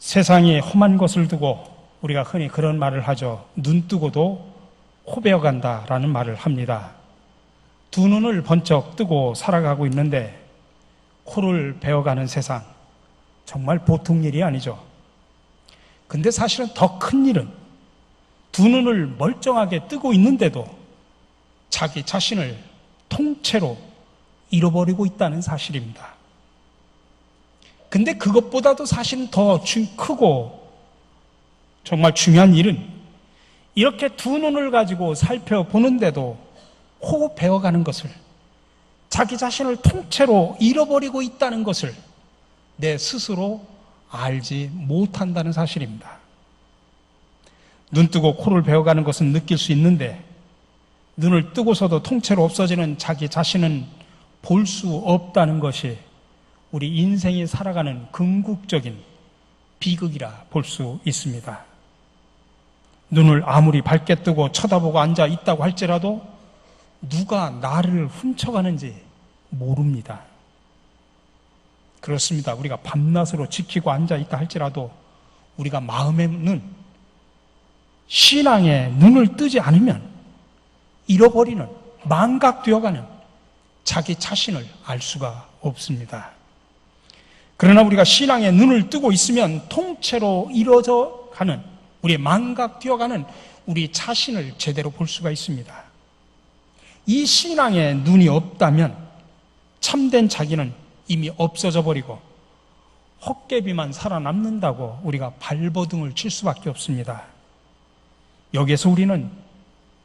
세상에 험한 것을 두고 우리가 흔히 그런 말을 하죠. 눈 뜨고도 코 베어간다라는 말을 합니다. 두 눈을 번쩍 뜨고 살아가고 있는데 코를 베어가는 세상, 정말 보통 일이 아니죠. 근데 사실은 더 큰 일은 두 눈을 멀쩡하게 뜨고 있는데도 자기 자신을 통째로 잃어버리고 있다는 사실입니다. 근데 그것보다도 사실은 더 크고 정말 중요한 일은 이렇게 두 눈을 가지고 살펴보는데도 코 베어가는 것을, 자기 자신을 통째로 잃어버리고 있다는 것을 내 스스로 알지 못한다는 사실입니다. 눈 뜨고 코를 베어가는 것은 느낄 수 있는데 눈을 뜨고서도 통째로 없어지는 자기 자신은 볼 수 없다는 것이 우리 인생이 살아가는 궁극적인 비극이라 볼 수 있습니다. 눈을 아무리 밝게 뜨고 쳐다보고 앉아 있다고 할지라도 누가 나를 훔쳐가는지 모릅니다. 그렇습니다. 우리가 밤낮으로 지키고 앉아 있다 할지라도 우리가 마음의 눈, 신앙의 눈을 뜨지 않으면 잃어버리는, 망각되어가는 자기 자신을 알 수가 없습니다. 그러나 우리가 신앙의 눈을 뜨고 있으면 통째로 이루어져 가는, 우리의 망각되어가는 우리 자신을 제대로 볼 수가 있습니다. 이 신앙의 눈이 없다면 참된 자기는 이미 없어져 버리고 헛개비만 살아남는다고 우리가 발버둥을 칠 수밖에 없습니다. 여기에서 우리는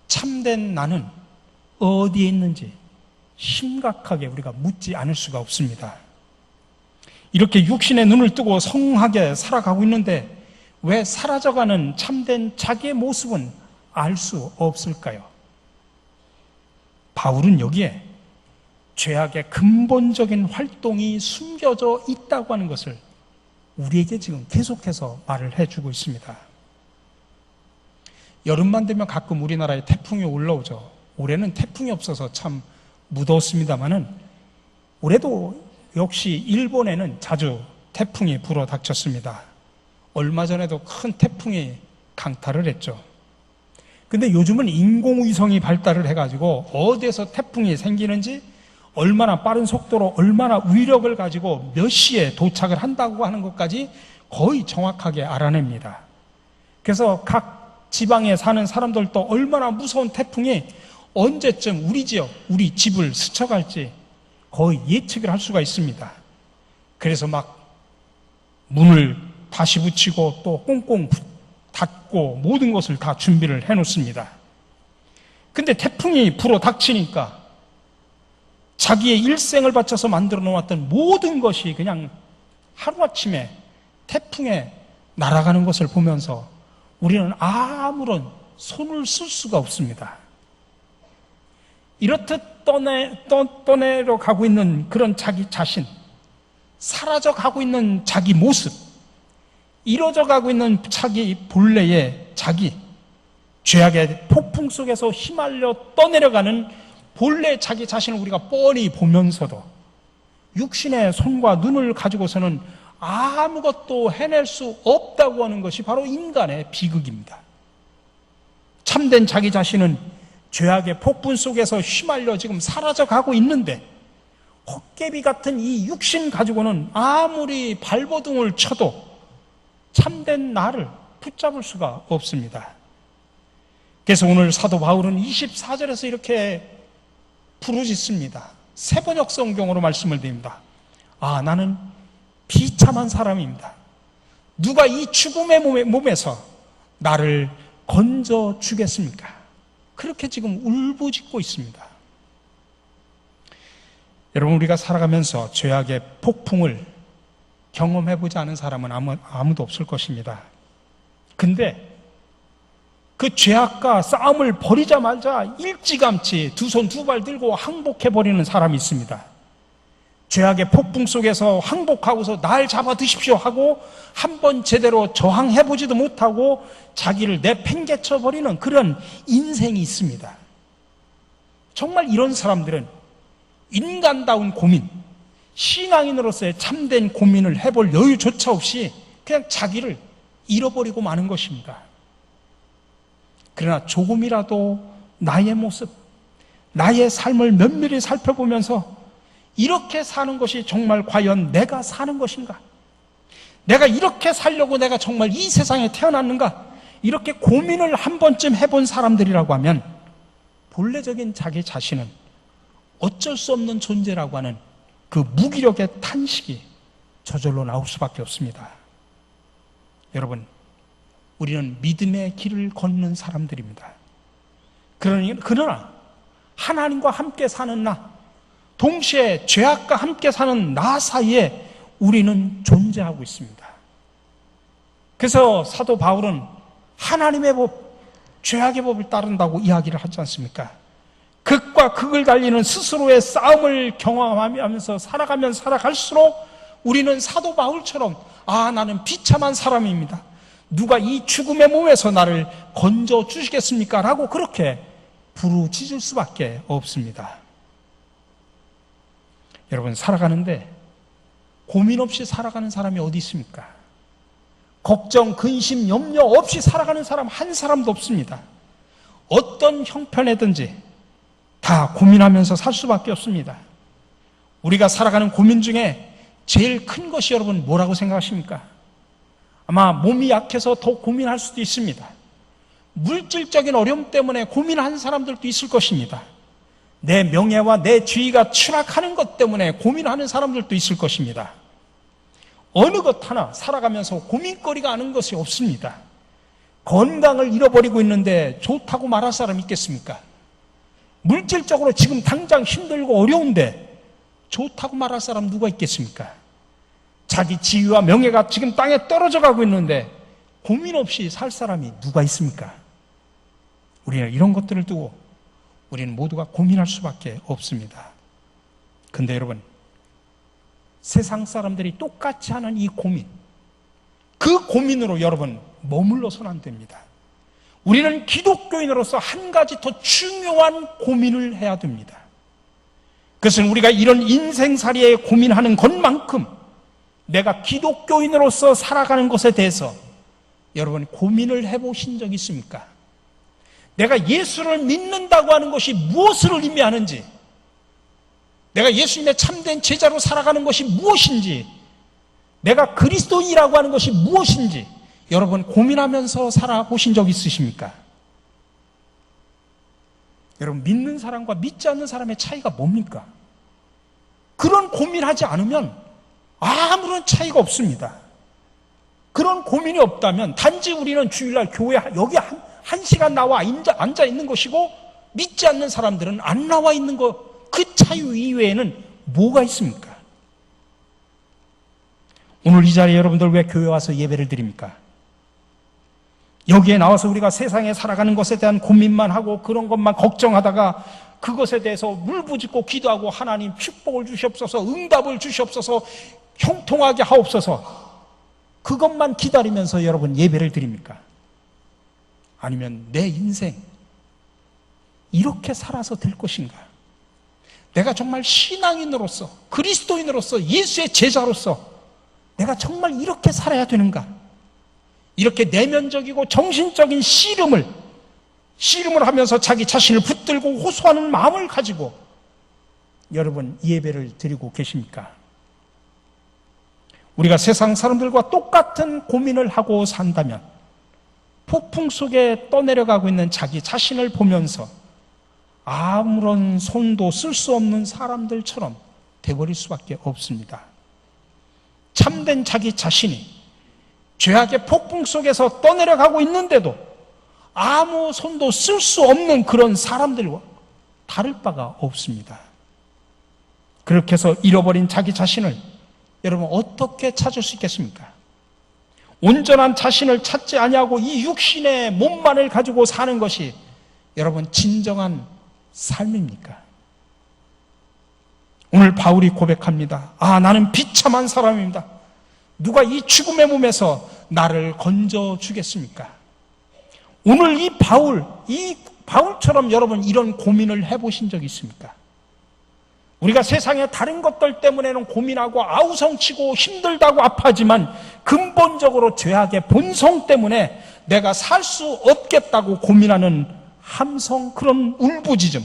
참된 나는 어디에 있는지 심각하게 우리가 묻지 않을 수가 없습니다. 이렇게 육신의 눈을 뜨고 성하게 살아가고 있는데 왜 사라져가는 참된 자기의 모습은 알 수 없을까요? 바울은 여기에 죄악의 근본적인 활동이 숨겨져 있다고 하는 것을 우리에게 지금 계속해서 말을 해주고 있습니다. 여름만 되면 가끔 우리나라에 태풍이 올라오죠. 올해는 태풍이 없어서 참 무더웠습니다만은 올해도 역시 일본에는 자주 태풍이 불어 닥쳤습니다. 얼마 전에도 큰 태풍이 강타를 했죠. 근데 요즘은 인공위성이 발달을 해가지고 어디에서 태풍이 생기는지, 얼마나 빠른 속도로 얼마나 위력을 가지고 몇 시에 도착을 한다고 하는 것까지 거의 정확하게 알아냅니다. 그래서 각 지방에 사는 사람들도 얼마나 무서운 태풍이 언제쯤 우리 지역, 우리 집을 스쳐갈지 거의 예측을 할 수가 있습니다. 그래서 막 문을 다시 붙이고 또 꽁꽁 닫고 모든 것을 다 준비를 해놓습니다. 근데 태풍이 불어 닥치니까 자기의 일생을 바쳐서 만들어 놓았던 모든 것이 그냥 하루아침에 태풍에 날아가는 것을 보면서 우리는 아무런 손을 쓸 수가 없습니다. 이렇듯 떠내려 가고 있는 그런 자기 자신, 사라져 가고 있는 자기 모습, 이뤄져 가고 있는 자기 본래의 자기, 죄악의 폭풍 속에서 휘말려 떠내려가는 본래 자기 자신을 우리가 뻔히 보면서도 육신의 손과 눈을 가지고서는 아무것도 해낼 수 없다고 하는 것이 바로 인간의 비극입니다. 참된 자기 자신은 죄악의 폭풍 속에서 휘말려 지금 사라져 가고 있는데 헛개비 같은 이 육신 가지고는 아무리 발버둥을 쳐도 참된 나를 붙잡을 수가 없습니다. 그래서 오늘 사도 바울은 24절에서 이렇게 부르짖습니다. 새번역 성경으로 말씀을 드립니다. 아, 나는 비참한 사람입니다. 누가 이 죽음의 몸에서 나를 건져 주겠습니까? 그렇게 지금 울부짖고 있습니다. 여러분, 우리가 살아가면서 죄악의 폭풍을 경험해보지 않은 사람은 아무도 없을 것입니다. 근데 그 죄악과 싸움을 벌이자마자 일찌감치 두 손 두 발 들고 항복해버리는 사람이 있습니다. 죄악의 폭풍 속에서 항복하고서 날 잡아 드십시오 하고 한번 제대로 저항해보지도 못하고 자기를 내팽개쳐버리는 그런 인생이 있습니다. 정말 이런 사람들은 인간다운 고민, 신앙인으로서의 참된 고민을 해볼 여유조차 없이 그냥 자기를 잃어버리고 마는 것입니다. 그러나 조금이라도 나의 모습, 나의 삶을 면밀히 살펴보면서 이렇게 사는 것이 정말 과연 내가 사는 것인가? 내가 이렇게 살려고 내가 정말 이 세상에 태어났는가? 이렇게 고민을 한 번쯤 해본 사람들이라고 하면 본래적인 자기 자신은 어쩔 수 없는 존재라고 하는 그 무기력의 탄식이 저절로 나올 수밖에 없습니다. 여러분, 우리는 믿음의 길을 걷는 사람들입니다. 그러나 하나님과 함께 사는 나, 동시에 죄악과 함께 사는 나 사이에 우리는 존재하고 있습니다. 그래서 사도 바울은 하나님의 법, 죄악의 법을 따른다고 이야기를 하지 않습니까? 극과 극을 달리는 스스로의 싸움을 경험하면서 살아가면 살아갈수록 우리는 사도 바울처럼 나는 비참한 사람입니다. 누가 이 죽음의 몸에서 나를 건져 주시겠습니까? 라고 그렇게 부르짖을 수밖에 없습니다. 여러분, 살아가는데 고민 없이 살아가는 사람이 어디 있습니까? 걱정, 근심, 염려 없이 살아가는 사람 한 사람도 없습니다. 어떤 형편이든지 다 고민하면서 살 수밖에 없습니다. 우리가 살아가는 고민 중에 제일 큰 것이 여러분 뭐라고 생각하십니까? 아마 몸이 약해서 더 고민할 수도 있습니다. 물질적인 어려움 때문에 고민하는 사람들도 있을 것입니다. 내 명예와 내 지위가 추락하는 것 때문에 고민하는 사람들도 있을 것입니다. 어느 것 하나 살아가면서 고민거리가 아닌 것이 없습니다. 건강을 잃어버리고 있는데 좋다고 말할 사람 있겠습니까? 물질적으로 지금 당장 힘들고 어려운데 좋다고 말할 사람 누가 있겠습니까? 자기 지위와 명예가 지금 땅에 떨어져 가고 있는데 고민 없이 살 사람이 누가 있습니까? 우리는 이런 것들을 두고 우리는 모두가 고민할 수밖에 없습니다. 근데 여러분, 세상 사람들이 똑같이 하는 이 고민, 그 고민으로 여러분 머물러서는 안 됩니다. 우리는 기독교인으로서 한 가지 더 중요한 고민을 해야 됩니다. 그것은 우리가 이런 인생살이에 고민하는 것만큼 내가 기독교인으로서 살아가는 것에 대해서 여러분 고민을 해보신 적 있습니까? 내가 예수를 믿는다고 하는 것이 무엇을 의미하는지, 내가 예수님의 참된 제자로 살아가는 것이 무엇인지, 내가 그리스도인이라고 하는 것이 무엇인지 여러분 고민하면서 살아보신 적 있으십니까? 여러분, 믿는 사람과 믿지 않는 사람의 차이가 뭡니까? 그런 고민하지 않으면 아무런 차이가 없습니다. 그런 고민이 없다면 단지 우리는 주일날 교회 여기 한 시간 나와 앉아 있는 것이고 믿지 않는 사람들은 안 나와 있는 것, 그 차이 이외에는 뭐가 있습니까? 오늘 이 자리에 여러분들 왜 교회 와서 예배를 드립니까? 여기에 나와서 우리가 세상에 살아가는 것에 대한 고민만 하고 그런 것만 걱정하다가 그것에 대해서 울부짖고 기도하고 하나님 축복을 주시옵소서, 응답을 주시옵소서, 형통하게 하옵소서, 그것만 기다리면서 여러분 예배를 드립니까? 아니면 내 인생 이렇게 살아서 될 것인가? 내가 정말 신앙인으로서, 그리스도인으로서, 예수의 제자로서 내가 정말 이렇게 살아야 되는가? 이렇게 내면적이고 정신적인 씨름을 하면서 자기 자신을 붙들고 호소하는 마음을 가지고 여러분 예배를 드리고 계십니까? 우리가 세상 사람들과 똑같은 고민을 하고 산다면 폭풍 속에 떠내려가고 있는 자기 자신을 보면서 아무런 손도 쓸 수 없는 사람들처럼 돼버릴 수밖에 없습니다. 참된 자기 자신이 죄악의 폭풍 속에서 떠내려가고 있는데도 아무 손도 쓸 수 없는 그런 사람들과 다를 바가 없습니다. 그렇게 해서 잃어버린 자기 자신을 여러분 어떻게 찾을 수 있겠습니까? 온전한 자신을 찾지 아니하고 이 육신의 몸만을 가지고 사는 것이 여러분 진정한 삶입니까? 오늘 바울이 고백합니다. 나는 비참한 사람입니다. 누가 이 죽음의 몸에서 나를 건져 주겠습니까? 오늘 이 바울처럼 여러분 이런 고민을 해보신 적 있습니까? 우리가 세상의 다른 것들 때문에는 고민하고 아우성치고 힘들다고 아파하지만 근본적으로 죄악의 본성 때문에 내가 살 수 없겠다고 고민하는 함성, 그런 울부짖음,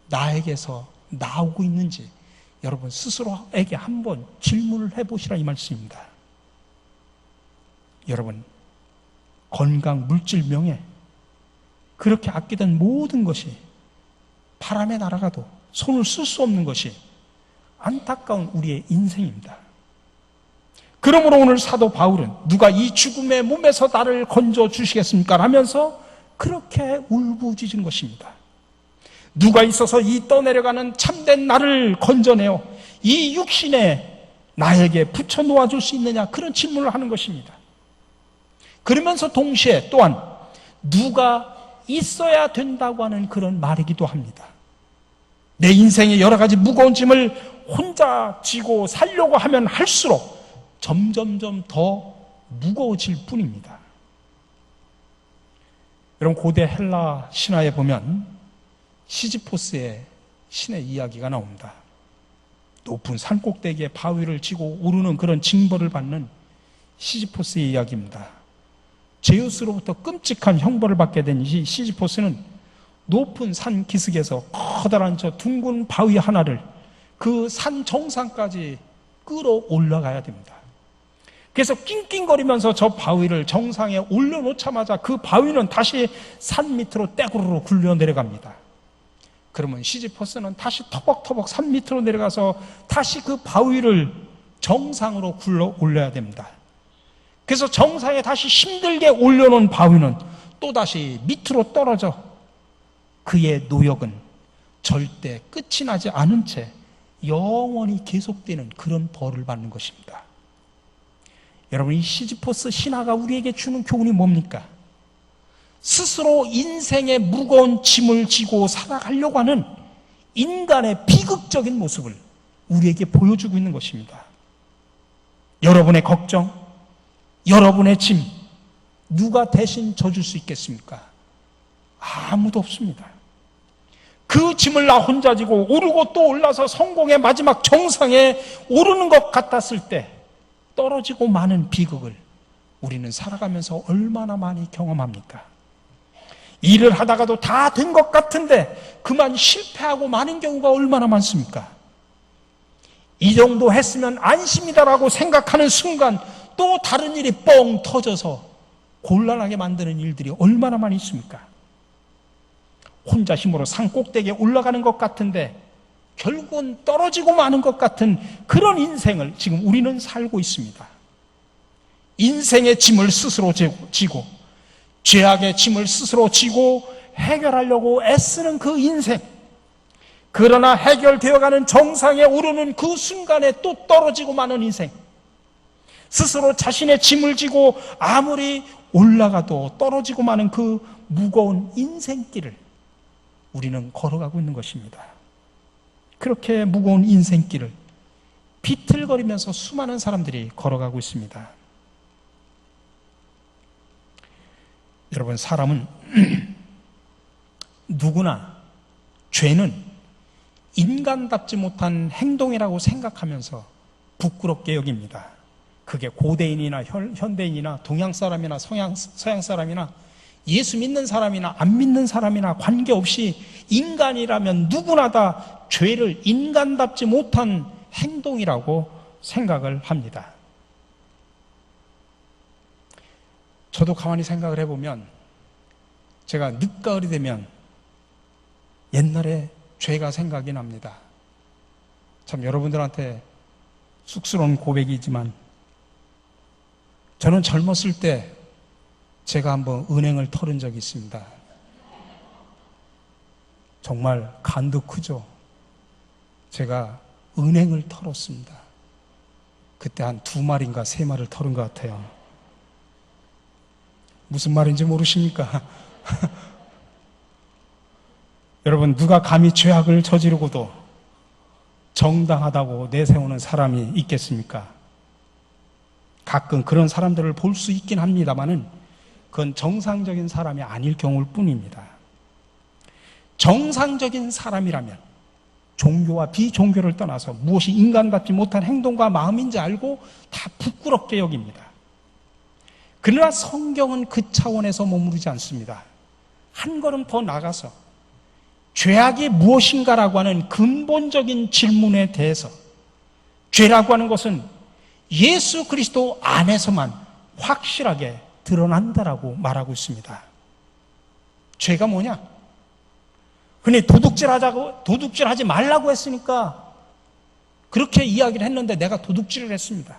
나에게서 나오고 있는지 여러분 스스로에게 한번 질문을 해보시라 이 말씀입니다. 여러분, 건강, 물질, 명예, 그렇게 아끼던 모든 것이 바람에 날아가도 손을 쓸 수 없는 것이 안타까운 우리의 인생입니다. 그러므로 오늘 사도 바울은 누가 이 죽음의 몸에서 나를 건져 주시겠습니까? 하면서 그렇게 울부짖은 것입니다. 누가 있어서 이 떠내려가는 참된 나를 건져내어 이 육신에 나에게 붙여 놓아줄 수 있느냐, 그런 질문을 하는 것입니다. 그러면서 동시에 또한 누가 있어야 된다고 하는 그런 말이기도 합니다. 내 인생의 여러 가지 무거운 짐을 혼자 지고 살려고 하면 할수록 점점점 더 무거워질 뿐입니다. 여러분, 고대 헬라 신화에 보면 시지포스의 신의 이야기가 나옵니다. 높은 산꼭대기에 바위를 지고 오르는 그런 징벌을 받는 시지포스의 이야기입니다. 제우스로부터 끔찍한 형벌을 받게 된 이 시지포스는 높은 산 기슭에서 커다란 저 둥근 바위 하나를 그 산 정상까지 끌어 올라가야 됩니다. 그래서 낑낑거리면서 저 바위를 정상에 올려놓자마자 그 바위는 다시 산 밑으로 떼구르르 굴려 내려갑니다. 그러면 시지포스는 다시 터벅터벅 산 밑으로 내려가서 다시 그 바위를 정상으로 굴러 올려야 됩니다. 그래서 정상에 다시 힘들게 올려놓은 바위는 또다시 밑으로 떨어져 그의 노역은 절대 끝이 나지 않은 채 영원히 계속되는 그런 벌을 받는 것입니다. 여러분, 이 시지포스 신화가 우리에게 주는 교훈이 뭡니까? 스스로 인생의 무거운 짐을 지고 살아가려고 하는 인간의 비극적인 모습을 우리에게 보여주고 있는 것입니다. 여러분의 걱정, 여러분의 짐, 누가 대신 져줄 수 있겠습니까? 아무도 없습니다. 그 짐을 나 혼자 지고 오르고 또 올라서 성공의 마지막 정상에 오르는 것 같았을 때 떨어지고 마는 비극을 우리는 살아가면서 얼마나 많이 경험합니까? 일을 하다가도 다 된 것 같은데 그만 실패하고 마는 경우가 얼마나 많습니까? 이 정도 했으면 안심이다라고 생각하는 순간 또 다른 일이 뻥 터져서 곤란하게 만드는 일들이 얼마나 많이 있습니까? 혼자 힘으로 산 꼭대기에 올라가는 것 같은데 결국은 떨어지고 마는 것 같은 그런 인생을 지금 우리는 살고 있습니다. 인생의 짐을 스스로 지고 죄악의 짐을 스스로 지고 해결하려고 애쓰는 그 인생, 그러나 해결되어가는 정상에 오르는 그 순간에 또 떨어지고 마는 인생, 스스로 자신의 짐을 지고 아무리 올라가도 떨어지고 마는 그 무거운 인생길을 우리는 걸어가고 있는 것입니다. 그렇게 무거운 인생길을 비틀거리면서 수많은 사람들이 걸어가고 있습니다. 여러분, 사람은 누구나 죄는 인간답지 못한 행동이라고 생각하면서 부끄럽게 여깁니다. 그게 고대인이나 현대인이나 동양 사람이나 서양 사람이나 예수 믿는 사람이나 안 믿는 사람이나 관계없이 인간이라면 누구나 다 죄를 인간답지 못한 행동이라고 생각을 합니다. 저도 가만히 생각을 해보면 제가 늦가을이 되면 옛날에 죄가 생각이 납니다. 참 여러분들한테 쑥스러운 고백이지만 저는 젊었을 때 제가 한번 은행을 털은 적이 있습니다. 정말 간도 크죠. 제가 은행을 털었습니다. 그때 한 2마리인가 3마리를 털은 것 같아요. 무슨 말인지 모르십니까? 여러분, 누가 감히 죄악을 저지르고도 정당하다고 내세우는 사람이 있겠습니까? 가끔 그런 사람들을 볼 수 있긴 합니다만은 그건 정상적인 사람이 아닐 경우일 뿐입니다. 정상적인 사람이라면, 종교와 비종교를 떠나서 무엇이 인간답지 못한 행동과 마음인지 알고 다 부끄럽게 여깁니다. 그러나 성경은 그 차원에서 머무르지 않습니다. 한 걸음 더 나가서 죄악이 무엇인가라고 하는 근본적인 질문에 대해서 죄라고 하는 것은 예수 그리스도 안에서만 확실하게 드러난다라고 말하고 있습니다. 죄가 뭐냐? 근데 도둑질하지 말라고 했으니까 그렇게 이야기를 했는데 내가 도둑질을 했습니다.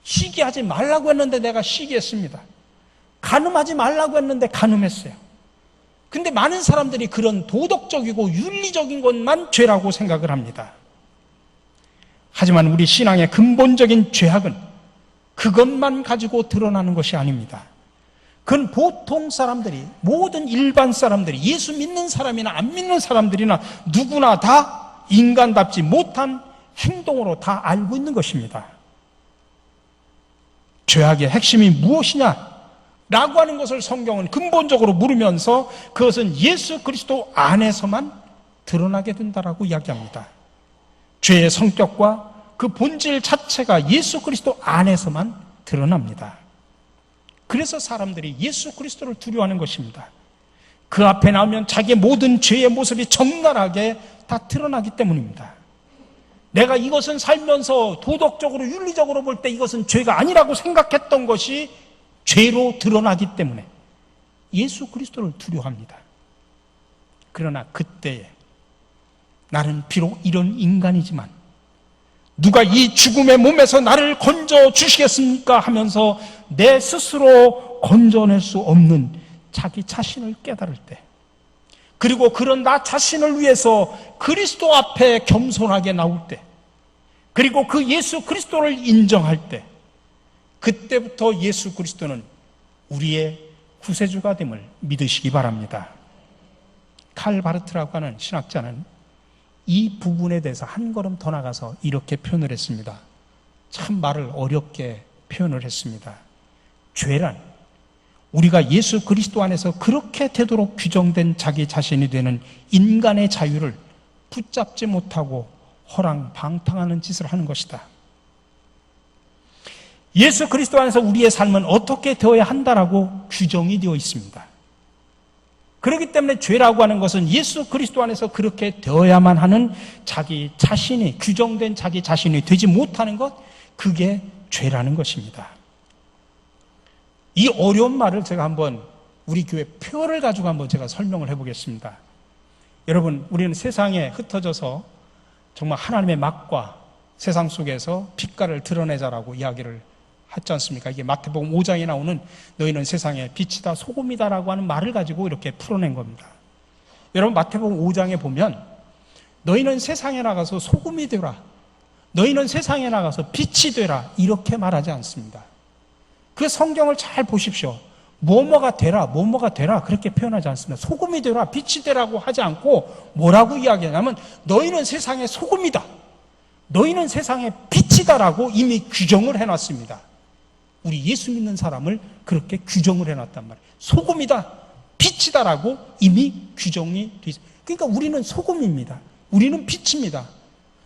시기하지 말라고 했는데 내가 시기했습니다. 간음하지 말라고 했는데 간음했어요. 근데 많은 사람들이 그런 도덕적이고 윤리적인 것만 죄라고 생각을 합니다. 하지만 우리 신앙의 근본적인 죄악은 그것만 가지고 드러나는 것이 아닙니다. 그건 보통 사람들이, 모든 일반 사람들이, 예수 믿는 사람이나 안 믿는 사람들이나 누구나 다 인간답지 못한 행동으로 다 알고 있는 것입니다. 죄악의 핵심이 무엇이냐? 라고 하는 것을 성경은 근본적으로 물으면서 그것은 예수 그리스도 안에서만 드러나게 된다라고 이야기합니다. 죄의 성격과 그 본질 자체가 예수 그리스도 안에서만 드러납니다. 그래서 사람들이 예수 그리스도를 두려워하는 것입니다. 그 앞에 나오면 자기의 모든 죄의 모습이 적나라하게 다 드러나기 때문입니다. 내가 이것은 살면서 도덕적으로 윤리적으로 볼 때 이것은 죄가 아니라고 생각했던 것이 죄로 드러나기 때문에 예수 그리스도를 두려워합니다. 그러나 그때에 나는 비록 이런 인간이지만 누가 이 죽음의 몸에서 나를 건져 주시겠습니까? 하면서 내 스스로 건져낼 수 없는 자기 자신을 깨달을 때, 그리고 그런 나 자신을 위해서 그리스도 앞에 겸손하게 나올 때, 그리고 그 예수 그리스도를 인정할 때, 그때부터 예수 그리스도는 우리의 구세주가 됨을 믿으시기 바랍니다. 칼 바르트라고 하는 신학자는 이 부분에 대해서 한 걸음 더 나가서 이렇게 표현을 했습니다. 참 말을 어렵게 표현을 했습니다. 죄란 우리가 예수 그리스도 안에서 그렇게 되도록 규정된 자기 자신이 되는 인간의 자유를 붙잡지 못하고 허랑방탕하는 짓을 하는 것이다. 예수 그리스도 안에서 우리의 삶은 어떻게 되어야 한다라고 규정이 되어 있습니다. 그렇기 때문에 죄라고 하는 것은 예수 그리스도 안에서 그렇게 되어야만 하는 자기 자신이, 규정된 자기 자신이 되지 못하는 것, 그게 죄라는 것입니다. 이 어려운 말을 제가 한번 우리 교회 표를 가지고 한번 제가 설명을 해보겠습니다. 여러분, 우리는 세상에 흩어져서 정말 하나님의 막과 세상 속에서 빛깔을 드러내자라고 이야기를 하지 않습니까? 이게 마태복음 5장에 나오는 너희는 세상의 빛이다 소금이다라고 하는 말을 가지고 이렇게 풀어낸 겁니다. 여러분, 마태복음 5장에 보면 너희는 세상에 나가서 소금이 되라, 너희는 세상에 나가서 빛이 되라, 이렇게 말하지 않습니다. 그 성경을 잘 보십시오. 뭐뭐가 되라, 뭐뭐가 되라 그렇게 표현하지 않습니다. 소금이 되라, 빛이 되라고 하지 않고 뭐라고 이야기하냐면 너희는 세상의 소금이다, 너희는 세상의 빛이다라고 이미 규정을 해놨습니다. 우리 예수 믿는 사람을 그렇게 규정을 해놨단 말이에요. 소금이다, 빛이다라고 이미 규정이 돼 있어요. 그러니까 우리는 소금입니다. 우리는 빛입니다.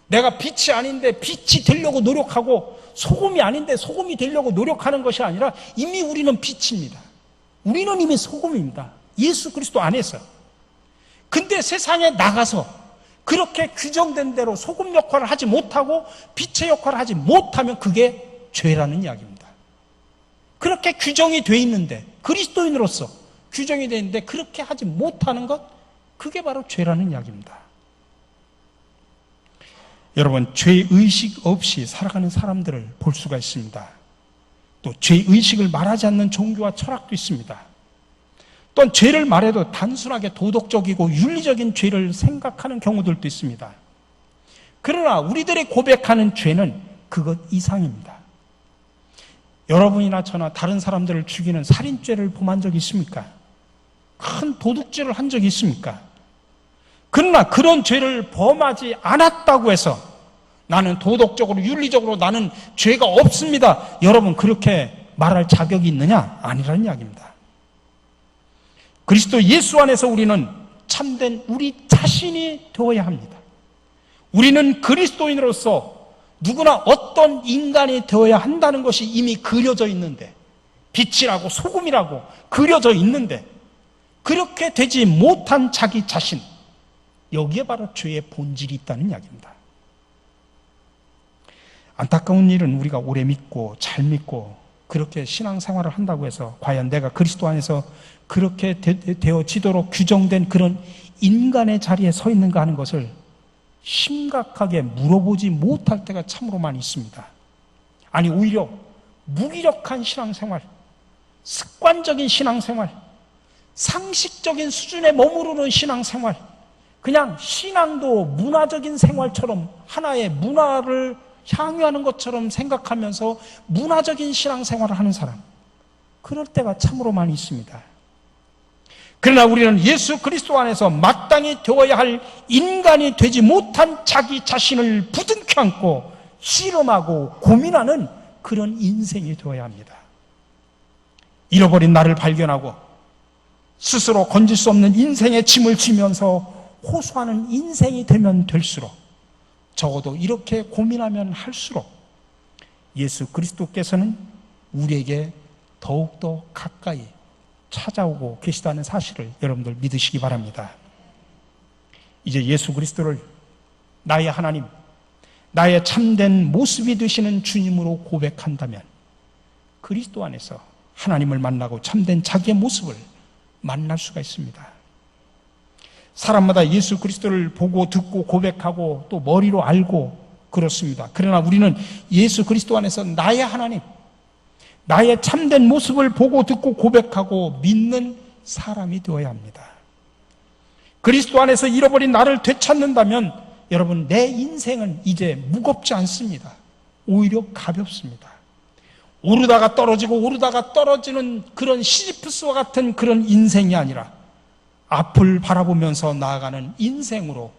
내가 빛이 아닌데 빛이 되려고 노력하고 소금이 아닌데 소금이 되려고 노력하는 것이 아니라 이미 우리는 빛입니다. 우리는 이미 소금입니다. 예수 그리스도 안에서. 근데 세상에 나가서 그렇게 규정된 대로 소금 역할을 하지 못하고 빛의 역할을 하지 못하면 그게 죄라는 이야기입니다. 그렇게 규정이 돼 있는데, 그리스도인으로서 규정이 돼 있는데 그렇게 하지 못하는 것, 그게 바로 죄라는 이야기입니다. 여러분, 죄의식 없이 살아가는 사람들을 볼 수가 있습니다. 또 죄의식을 말하지 않는 종교와 철학도 있습니다. 또한 죄를 말해도 단순하게 도덕적이고 윤리적인 죄를 생각하는 경우들도 있습니다. 그러나 우리들이 고백하는 죄는 그것 이상입니다. 여러분이나 저나 다른 사람들을 죽이는 살인죄를 범한 적이 있습니까? 큰 도둑질을 한 적이 있습니까? 그러나 그런 죄를 범하지 않았다고 해서 나는 도덕적으로 윤리적으로 나는 죄가 없습니다, 여러분 그렇게 말할 자격이 있느냐? 아니라는 이야기입니다. 그리스도 예수 안에서 우리는 참된 우리 자신이 되어야 합니다. 우리는 그리스도인으로서 누구나 어떤 인간이 되어야 한다는 것이 이미 그려져 있는데, 빛이라고 소금이라고 그려져 있는데, 그렇게 되지 못한 자기 자신, 여기에 바로 죄의 본질이 있다는 이야기입니다. 안타까운 일은 우리가 오래 믿고 잘 믿고 그렇게 신앙생활을 한다고 해서 과연 내가 그리스도 안에서 그렇게 되어지도록 규정된 그런 인간의 자리에 서 있는가 하는 것을 심각하게 물어보지 못할 때가 참으로 많이 있습니다. 아니, 오히려 무기력한 신앙생활, 습관적인 신앙생활, 상식적인 수준에 머무르는 신앙생활, 그냥 신앙도 문화적인 생활처럼 하나의 문화를 향유하는 것처럼 생각하면서 문화적인 신앙생활을 하는 사람, 그럴 때가 참으로 많이 있습니다. 그러나 우리는 예수 그리스도 안에서 마땅히 되어야 할 인간이 되지 못한 자기 자신을 부둥켜 안고 씨름하고 고민하는 그런 인생이 되어야 합니다. 잃어버린 나를 발견하고 스스로 건질 수 없는 인생의 짐을 지면서 호소하는 인생이 되면 될수록, 적어도 이렇게 고민하면 할수록 예수 그리스도께서는 우리에게 더욱더 가까이 찾아오고 계시다는 사실을 여러분들 믿으시기 바랍니다. 이제 예수 그리스도를 나의 하나님, 나의 참된 모습이 되시는 주님으로 고백한다면 그리스도 안에서 하나님을 만나고 참된 자기의 모습을 만날 수가 있습니다. 사람마다 예수 그리스도를 보고 듣고 고백하고 또 머리로 알고 그렇습니다. 그러나 우리는 예수 그리스도 안에서 나의 하나님, 나의 참된 모습을 보고 듣고 고백하고 믿는 사람이 되어야 합니다. 그리스도 안에서 잃어버린 나를 되찾는다면 여러분, 내 인생은 이제 무겁지 않습니다. 오히려 가볍습니다. 오르다가 떨어지고 오르다가 떨어지는 그런 시지프스와 같은 그런 인생이 아니라 앞을 바라보면서 나아가는 인생으로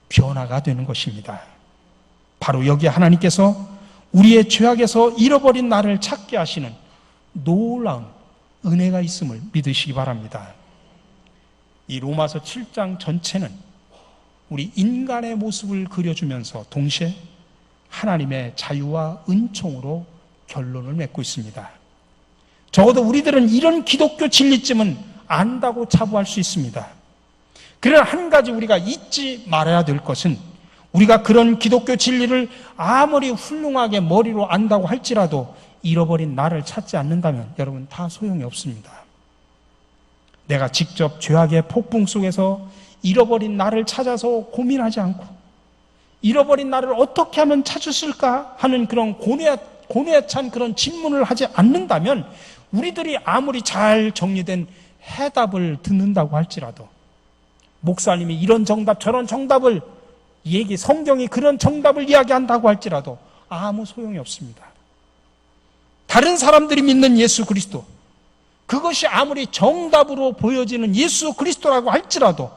변화가 되는 것입니다. 바로 여기에 하나님께서 우리의 죄악에서 잃어버린 나를 찾게 하시는 놀라운 은혜가 있음을 믿으시기 바랍니다. 이 로마서 7장 전체는 우리 인간의 모습을 그려주면서 동시에 하나님의 자유와 은총으로 결론을 맺고 있습니다. 적어도 우리들은 이런 기독교 진리쯤은 안다고 자부할 수 있습니다. 그러나 한 가지 우리가 잊지 말아야 될 것은, 우리가 그런 기독교 진리를 아무리 훌륭하게 머리로 안다고 할지라도 잃어버린 나를 찾지 않는다면 여러분, 다 소용이 없습니다. 내가 직접 죄악의 폭풍 속에서 잃어버린 나를 찾아서 고민하지 않고 잃어버린 나를 어떻게 하면 찾았을까 하는 그런 고뇌에 찬 그런 질문을 하지 않는다면, 우리들이 아무리 잘 정리된 해답을 듣는다고 할지라도, 목사님이 이런 정답 저런 정답을 성경이 그런 정답을 이야기한다고 할지라도 아무 소용이 없습니다. 다른 사람들이 믿는 예수 그리스도, 그것이 아무리 정답으로 보여지는 예수 그리스도라고 할지라도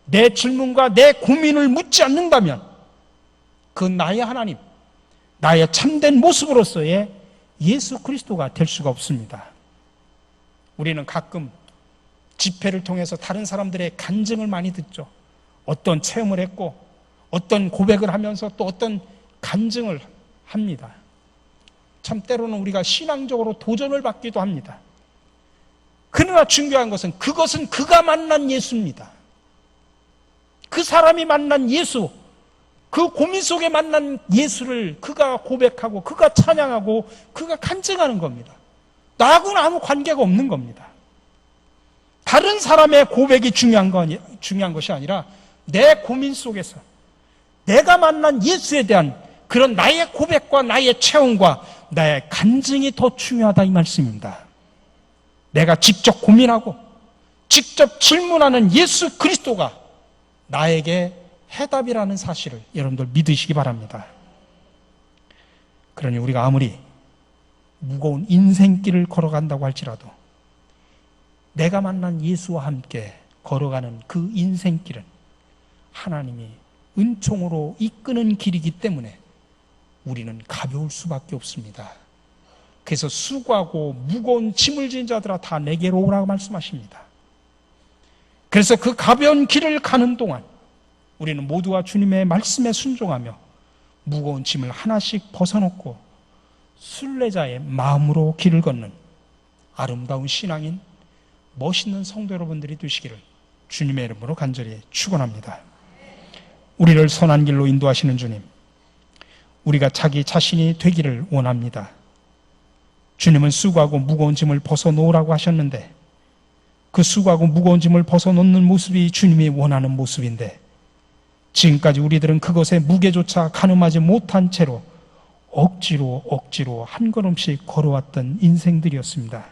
내 질문과 내 고민을 묻지 않는다면 그 나의 하나님, 나의 참된 모습으로서의 예수 그리스도가 될 수가 없습니다. 우리는 가끔 집회를 통해서 다른 사람들의 간증을 많이 듣죠. 어떤 체험을 했고 어떤 고백을 하면서 또 어떤 간증을 합니다. 참 때로는 우리가 신앙적으로 도전을 받기도 합니다. 그러나 중요한 것은 그것은 그가 만난 예수입니다. 그 사람이 만난 예수, 그 고민 속에 만난 예수를 그가 고백하고 그가 찬양하고 그가 간증하는 겁니다. 나하고는 아무 관계가 없는 겁니다. 다른 사람의 고백이 중요한 것이 아니라 내 고민 속에서 내가 만난 예수에 대한 그런 나의 고백과 나의 체험과 나의 간증이 더 중요하다, 이 말씀입니다. 내가 직접 고민하고 직접 질문하는 예수 그리스도가 나에게 해답이라는 사실을 여러분들 믿으시기 바랍니다. 그러니 우리가 아무리 무거운 인생길을 걸어간다고 할지라도 내가 만난 예수와 함께 걸어가는 그 인생길은 하나님이 은총으로 이끄는 길이기 때문에 우리는 가벼울 수밖에 없습니다. 그래서 수고하고 무거운 짐을 지닌 자들아 다 내게로 오라고 말씀하십니다. 그래서 그 가벼운 길을 가는 동안 우리는 모두가 주님의 말씀에 순종하며 무거운 짐을 하나씩 벗어놓고 순례자의 마음으로 길을 걷는 아름다운 신앙인, 멋있는 성도 여러분들이 되시기를 주님의 이름으로 간절히 축원합니다. 우리를 선한 길로 인도하시는 주님, 우리가 자기 자신이 되기를 원합니다. 주님은 수고하고 무거운 짐을 벗어놓으라고 하셨는데 그 수고하고 무거운 짐을 벗어놓는 모습이 주님이 원하는 모습인데 지금까지 우리들은 그것의 무게조차 가늠하지 못한 채로 억지로 한 걸음씩 걸어왔던 인생들이었습니다.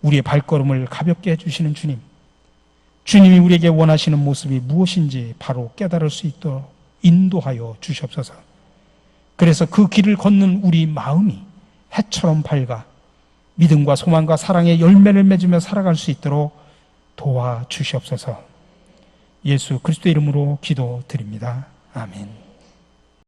우리의 발걸음을 가볍게 해주시는 주님, 주님이 우리에게 원하시는 모습이 무엇인지 바로 깨달을 수 있도록 인도하여 주시옵소서. 그래서 그 길을 걷는 우리 마음이 해처럼 밝아 믿음과 소망과 사랑의 열매를 맺으며 살아갈 수 있도록 도와주시옵소서. 예수 그리스도 이름으로 기도드립니다. 아멘.